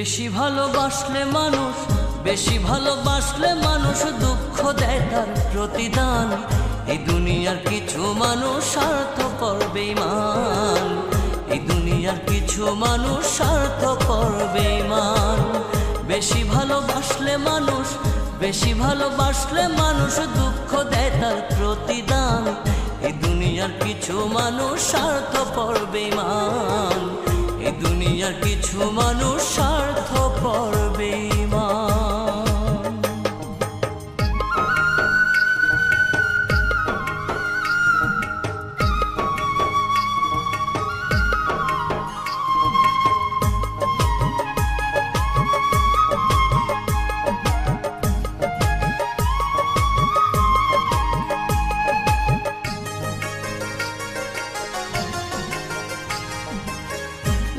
বেশি ভালোবাসলে মানুষ, বেশি ভালোবাসলে মানুষ দুঃখ দেয় তার প্রতিদান। এই দুনিয়ার কিছু মানুষ স্বার্থপর বেঈমান, এই দুনিয়ার কিছু মানুষ স্বার্থপর বেঈমান। বেশি ভালোবাসলে মানুষ, বেশি ভালোবাসলে মানুষ দুঃখ দেয় তার প্রতিদান। এই দুনিয়ার কিছু মানুষ স্বার্থপর বেঈমান, এই দুনিয়ার কিছু মানুষ স্বার্থপর বেঈমান।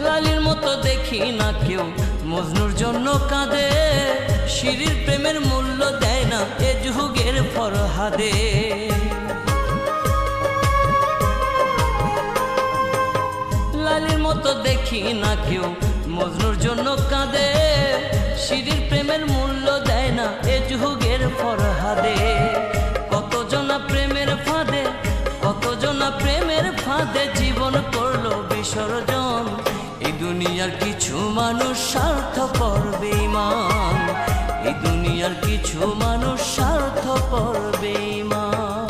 লালির মতো দেখি না কেউ মজনুর জন্য কাঁদে, শিরির প্রেমের মূল্য দেয় না এ যুগের ফরহাদে। লালির মতো দেখি না কেউ মজনুর জন্য কাঁদে, শিরির প্রেমের মূল্য দেয় না এ যুগের ফরহাদে। কতজনা প্রেমের ফাঁদে, কতজনা প্রেমের ফাঁদে জীবন করলো বিসর্জন। এই দুনিয়ার কিছু মানুষ স্বার্থপর বেঈমান, এই দুনিয়ার কিছু মানুষ স্বার্থপর বেঈমান।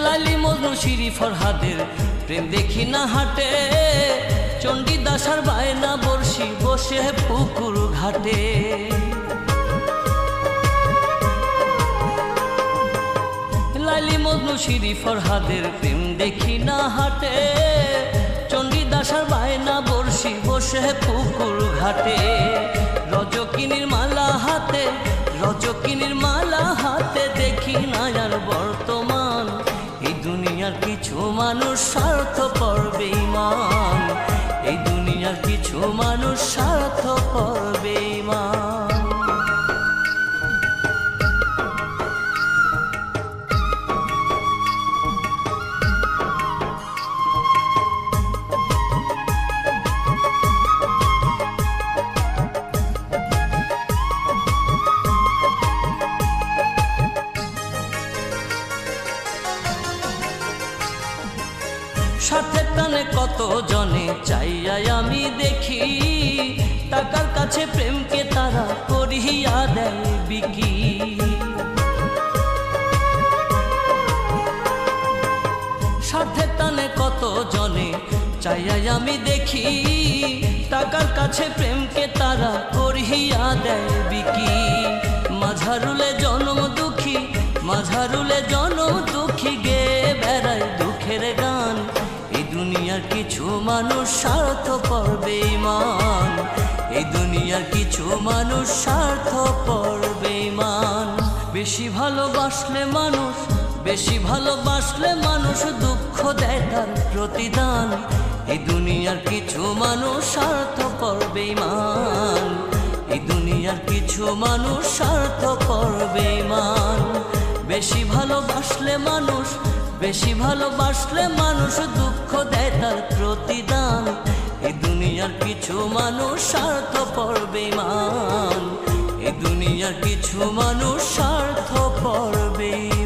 লালি মজনু শিরি ফরহাদের প্রেম দেখি না হাটে, চণ্ডীদাস আর বায়না বর্ষি বসে পুকুর ঘাটে। লালি মজনু শিরি ফরহাদের প্রেম দেখি না হাটে, চণ্ডীদাস আর বায়না বর্ষি বসে পুকুর ঘাটে। রজকিনীর মালা হাতে, রজকিনীর মালা হাতে দেখি না আর বর্তমান। এই দুনিয়ার কিছু মানুষ স্বার্থপর বেঈমান, এই দুনিয়ার কিছু মানুষ স্বার্থপর বেঈমান। স্বার্থের টানে কত জনে চাইয়াই আমি দেখি, টাকার কাছে প্রেমকে তারা করিয়া দেয় বিকি। স্বার্থের টানে কত জনে চাইয়াই আমি দেখি, টাকার কাছে প্রেমকে তারা করিয়া দেয় বিকি। মাঝারুলে জনম দুঃখী, মাঝারুলে জনম দুঃখী গে বেড়ায় দুঃখের গান। এই দুনিয়ার কিছু মানুষ স্বার্থপর বেঈমান, এই দুনিয়ার কিছু মানুষ স্বার্থপর বেঈমান। বেশি ভালোবাসলে মানুষ, বেশি ভালোবাসলে মানুষ দুঃখ দেয় তার প্রতিদান। এই দুনিয়ার কিছু মানুষ স্বার্থপর বেঈমান, এই দুনিয়ার কিছু মানুষ স্বার্থপর বেঈমান। বেশি ভালোবাসলে মানুষ, বেশি ভালোবাসলে মানুষ দুঃখ দেয় তার প্রতিদান। এই দুনিয়ার কিছু মানুষ স্বার্থপর বেঈমান, এই দুনিয়ার কিছু মানুষ স্বার্থপর বেঈমান।